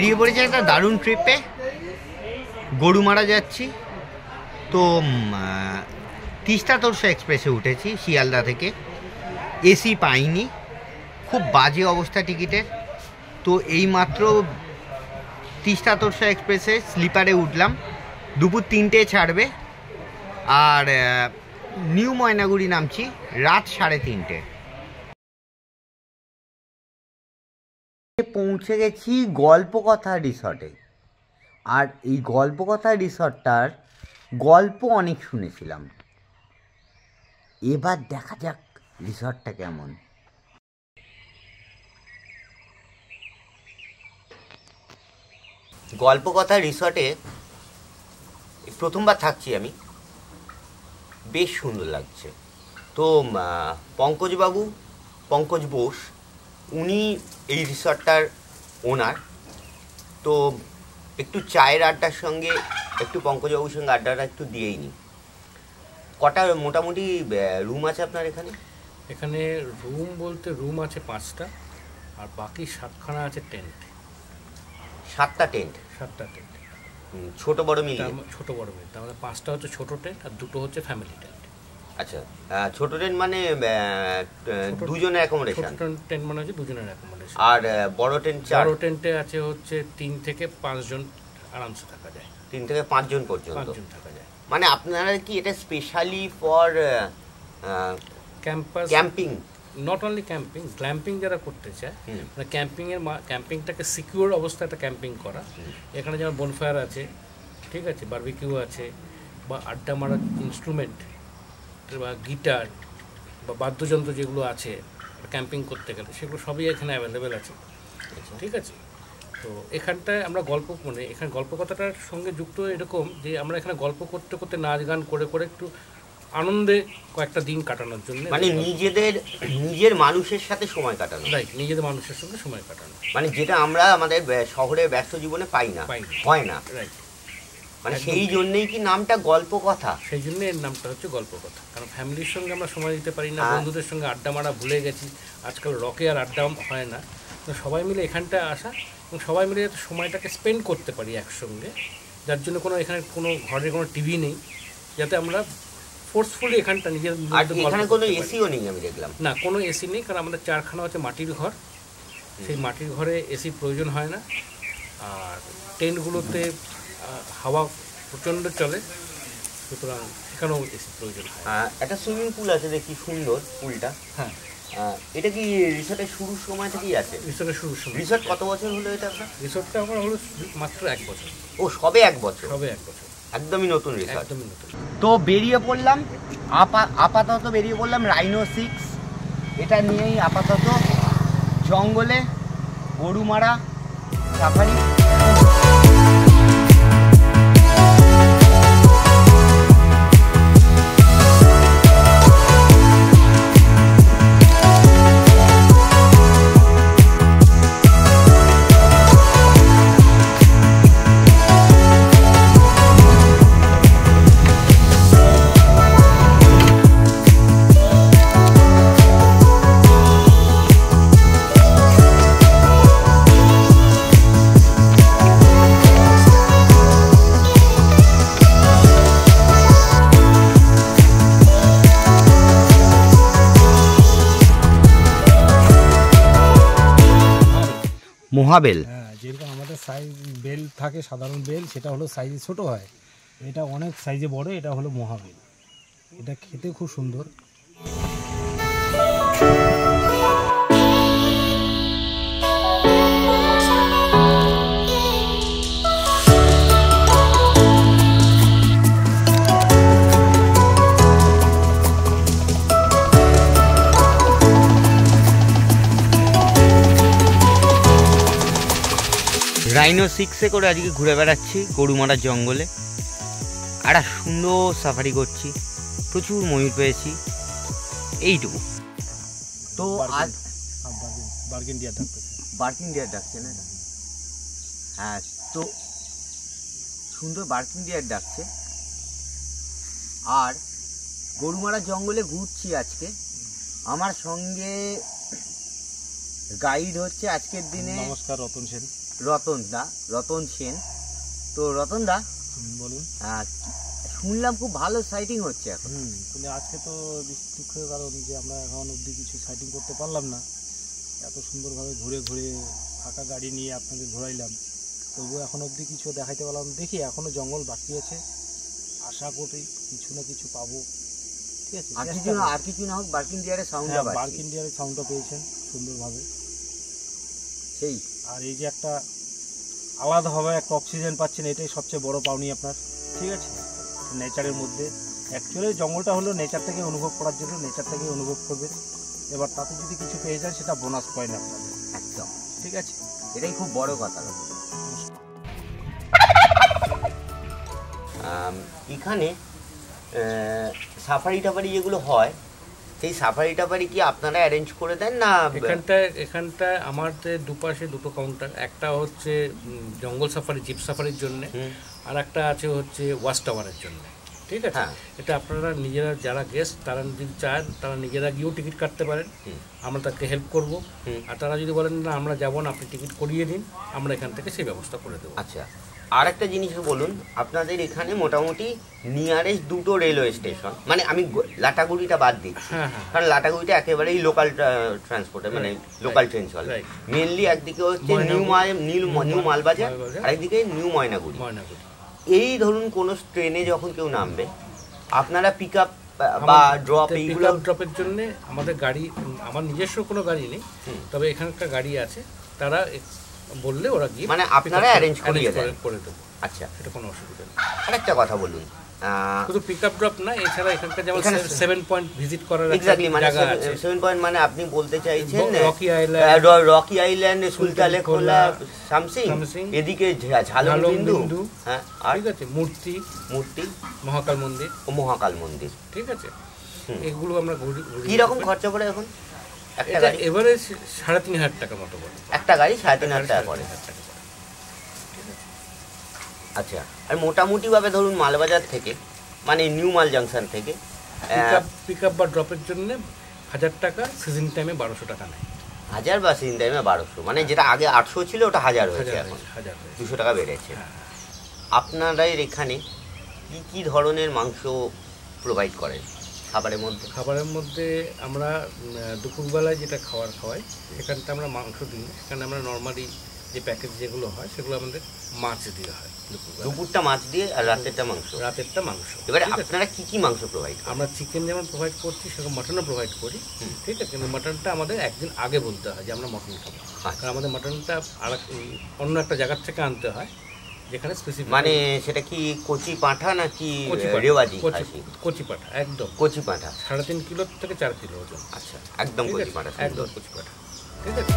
বেরিয়ে পড়েছি একটা দারুণ ট্রিপে। গরুমারা যাচ্ছি তো তিস্তা তোরসা এক্সপ্রেসে উঠেছি শিয়ালদা থেকে। এসি পাইনি, খুব বাজে অবস্থা টিকিটের। তো এইমাত্র তিস্তা তোরসা এক্সপ্রেসে স্লিপারে উঠলাম, দুপুর 3টে ছাড়বে। আর নিউ ময়নাগুড়ি নামছি রাত 3:30। পৌঁছে গেছি গল্পকথা রিসর্টে। আর এই গল্পকথা রিসর্টটার গল্প অনেক শুনেছিলাম, এবার দেখা যাক রিসর্টটা কেমন। গল্পকথা রিসর্টে প্রথমবার থাকছি আমি, বেশ সুন্দর লাগছে। তো পঙ্কজ বোস উনি এই রিসর্টটার ওনার। তো একটু চায়ের আড্ডার সঙ্গে একটু পঙ্কজবাবুর সঙ্গে আড্ডাটা একটু দিয়েই নি। কটা মোটামুটি রুম আছে আপনার এখানে? এখানে রুম বলতে রুম আছে 5টা, আর বাকি 7খানা আছে টেন্ট। 7টা টেন্ট? 7টা টেন্ট, ছোট বড় মিলিয়ে? ছোট বড় মিলিয়ে। তার মানে 5টা হচ্ছে ছোট টেন্ট আর 2টো হচ্ছে ফ্যামিলি টেন্ট। আচ্ছা, ছোট টেন্ট মানে দুজনের অ্যাকোমোডেশন? ছোট টেন্ট মানে হচ্ছে দুজনের অ্যাকোমোডেশন। আর বড় টেন্ট? বড় টেন্টে আছে হচ্ছে 3 থেকে 5 জন আরামসে থাকা যায়। 3 থেকে 5 জন পর্যন্ত 5 জন থাকা যায়। মানে আপনারা কি এটা specially for campus camping? Not only camping, glamping যারা করতে চায়, মানে ক্যাম্পিংটাকে সিকিউর অবস্থায় একটা ক্যাম্পিং করা। এখানে যেমন বনফায়ার আছে, ঠিক আছে, বারবিকিউ আছে, বা আড্ডা মারার ইনস্ট্রুমেন্ট বা গিটার বা বাদ্যযন্ত্র যেগুলো আছে ক্যাম্পিং করতে গেলে, সেগুলো সবই এখানে অ্যাভেলেবেল আছে, ঠিক আছে। তো এখানটায় আমরা এখানে গল্পকথাটার সঙ্গে যুক্ত এরকম যে আমরা এখানে গল্প করতে করতে নাচ গান করে করে একটু আনন্দে কয়েকটা দিন কাটানোর জন্য, মানে নিজের মানুষের সাথে সময় কাটানো। রাইট, নিজেদের মানুষের সঙ্গে সময় কাটানো, মানে যেটা আমরা আমাদের শহরের ব্যস্ত জীবনে পাই না, হয় না। রাইট, মানে সেই জন্যই কি নামটা গল্পকথা? সেই জন্য এর নামটা হচ্ছে গল্পকথা। কারণ ফ্যামিলির সঙ্গে আমরা সময় দিতে পারি না, বন্ধুদের সঙ্গে আড্ডা মারা ভুলে গেছি, আজকাল রকে আর আড্ডা হয় না। তো সবাই মিলে এখানটায় আসা এবং সবাই মিলে সময়টাকে স্পেন্ড করতে পারি একসঙ্গে, যার জন্য এখানে কোনো ঘরের কোনো টিভি নেই, যাতে আমরা ফোর্সফুলি এখানটা নিজের। এখানে কোনো এসিও নেই আমি দেখলাম? না, কোনো এসি নেই, কারণ আমাদের 4খানা হচ্ছে মাটির ঘর। সেই মাটির ঘরে এসির প্রয়োজন হয় না। আর টেন্টগুলোতে হাওয়া প্রচণ্ড চলে, সুতরাং এখানেও এসির প্রয়োজন হয়। একটা সুইমিং পুল আছে দেখি, সুন্দর পুলটা। হ্যাঁ, এটা কি রিসর্টের শুরুর সময় থেকেই আছে? রিসর্টের শুরুর সময়। রিসর্ট কত বছর হলো এটা আপনার? রিসর্টটা আমার হলো মাত্র 1 বছর। ও, সবে 1 বছর? সবে 1 বছর, একদমই নতুন রিসর্ট। একদমই নতুন। তো বেরিয়ে পড়লাম, আপাতত বেরিয়ে পড়লাম রাইনো 6। এটা নিয়েই আপাতত জঙ্গলে গরুমারা সাফারি। মহাবেল, হ্যাঁ, যেরকম আমাদের সাইজ বেল থাকে, সাধারণ বেল, সেটা হলো সাইজে ছোট হয়, এটা অনেক সাইজে বড়, এটা হলো মহাবেল। এটা খেতে খুব সুন্দর। রাইনো 6-এ করে আজকে ঘুরে বেড়াচ্ছি গরুমারা জঙ্গলে। একটা সুন্দর সাফারি করছি, প্রচুর ময়ূর পেয়েছি, এইটুকু। তো আজ বার্কিং ডিয়ার ডাকছে না? হ্যাঁ, তো সুন্দর বার্কিং ডিয়ার ডাকছে। আর গরুমারা জঙ্গলে ঘুরছি আজকে। আমার সঙ্গে গাইড হচ্ছে আজকের দিনে। নমস্কার, রতন সেন। রতন সেন। তো রতন দা বলুন। শুনলাম খুব ভালো সাইটিং হচ্ছে এখন। কিন্তু আজকে তো দুঃখের কারণ যে আমরা এখন অবধি কিছু সাইটিং করতে পারলাম না। এত সুন্দরভাবে ঘুরে ঘুরে ফাঁকা গাড়ি নিয়ে আপনাদের ঘোরাইলাম, তবুও এখন অবধি কিছু দেখাইতে পারলাম। দেখি এখনও জঙ্গল বাকি আছে, আশা করি কিছু না কিছু পাবো। ঠিক আছে, আর কিছু না হোক বার্কিং ডিয়ারের সাউন্ডটা পাচ্ছি। বার্কিং ডিয়ারের সাউন্ডটা পেয়েছেন সুন্দরভাবে। সেই আর এই যে একটা আলাদাভাবে একটা অক্সিজেন পাচ্ছেন, এটাই সবচেয়ে বড় পাওনি আপনার। ঠিক আছে, নেচারের মধ্যে অ্যাকচুয়ালি জঙ্গলটা হলো নেচার থেকে অনুভব করার জন্য, নেচার থেকে অনুভব করবেন। এবার তাতে যদি কিছু পেয়ে যান সেটা বোনাস পয়েন্ট আপনাদের। একদম ঠিক আছে, এটাই খুব বড় কথা। এখানে সাফারি টাফারি যেগুলো হয়, সেই সাফারি টাফারি কি আপনারা অ্যারেঞ্জ করে দেন না? এখানটায় আমাদের দুপাশে দুটো কাউন্টার, একটা হচ্ছে জঙ্গল সাফারি জিপ সাফারির জন্য, আর একটা আছে হচ্ছে ওয়াচ টাওয়ারের জন্য। ঠিক আছে, এটা আপনারা নিজেরা যারা গেস্ট তারা যদি চান তারা নিজেরা গিয়েও টিকিট কাটতে পারেন, আমরা তাকে হেল্প করব। আর তারা যদি বলেন না আমরা যাবো না, আপনি টিকিট করিয়ে দিন, আমরা এখান থেকে সেই ব্যবস্থা করে দেবো। আচ্ছা, আর একটা জিনিস বলুন, আপনাদের এখানে মোটামুটি নিয়ারেস্ট দুটো রেলওয়ে স্টেশন, মানে আমি লাটাগুড়িটা বাদ দিচ্ছি, কারণ লাটাগুড়িটা একেবারেই লোকাল ট্রান্সপোর্টে, মানে লোকাল ট্রেন চলে। মেনলি একদিকে হচ্ছে নিউ মালবাজার, আরেকদিকে নিউ ময়নাগুড়ি। এই ধরুন কোনো ট্রেনে যখন কেউ নামবে, আপনারা পিক আপ বা ড্রপ এইগুলো? ড্রপের জন্য আমাদের গাড়ি, আমার নিজস্ব কোনো গাড়ি নেই, তবে এখানকার গাড়ি আছে, তারা বললে ওরা গিয়ে মানে আপনারা অ্যারেঞ্জ করে দেবো। আচ্ছা, সেটা কোনো অসুবিধা নেই। আরেকটা কথা বলুন, শুধু পিক আপ ড্রপ না, এছাড়া এখানকার যেমন 7 পয়েন্ট ভিজিট করার জায়গা আছে। 7 পয়েন্ট মানে আপনি বলতে চাইছেন রকি আইল্যান্ড, সুলতালে খোলা, সামসিং, এদিকে ঝালমবিন্দু, হ্যাঁ, ঠিক আছে, মূর্তি, মহাকাল মন্দির। ঠিক আছে, এগুলো আমরা ঘুরি। কি রকম খরচা পড়ে এখন একটা গাড়ি? এবারে 3,500 টাকার মতো পড়ে একটা গাড়ি, 3,500 টাকা পড়ে। আচ্ছা, আর মোটামুটি ভাবে ধরুন মালবাজার থেকে, মানে নিউ মাল জাংশন থেকে পিক আপ বা ড্রপের জন্য 1000 টাকা, সিজন টাইমে 1200 টাকা নেয়। 1000 বা সিজন টাইমে 1200, মানে যেটা আগে 800 ছিল ওটা 1000 হয়েছে, এখন 200 টাকা বেড়েছে। আপনারা এখানে কি কি ধরনের মাংস প্রোভাইড করেন খাবারের মধ্যে? আমরা দুপুরবেলায় যেটা খাওয়াই, সেখানটা আমরা মাংস দিই। সেখানে আমরা নর্মালি যে প্যাকেজ যেগুলো হয় সেগুলো আমাদের মাছ দিয়ে হয়। দুপুরটা মাছ দিয়ে আর রাতেরটা মাংস। এবারে আপনারা কি কি মাংস প্রোভাইড? আমরা চিকেন যেমন প্রোভাইড করছি, সেরকম মাটনও প্রোভাইড করি। ঠিক আছে, কিন্তু মাটনটা আমাদের একদিন আগে বলতে হয় যে আমরা মটন খাবো, কারণ আমাদের মাটনটা আর অন্য একটা জায়গার থেকে আনতে হয়, যেখানে স্পেসিফিক। মানে সেটা কি কচি পাঁঠা নাকি রেওয়াজি? কচি পাঁঠা, একদম কচি পাঁঠা, 3.5 কিলো থেকে 4 কিলো ওজন। আচ্ছা, একদম কচি পাঁঠা, একদম কচি পাঁঠা। ঠিক আছে।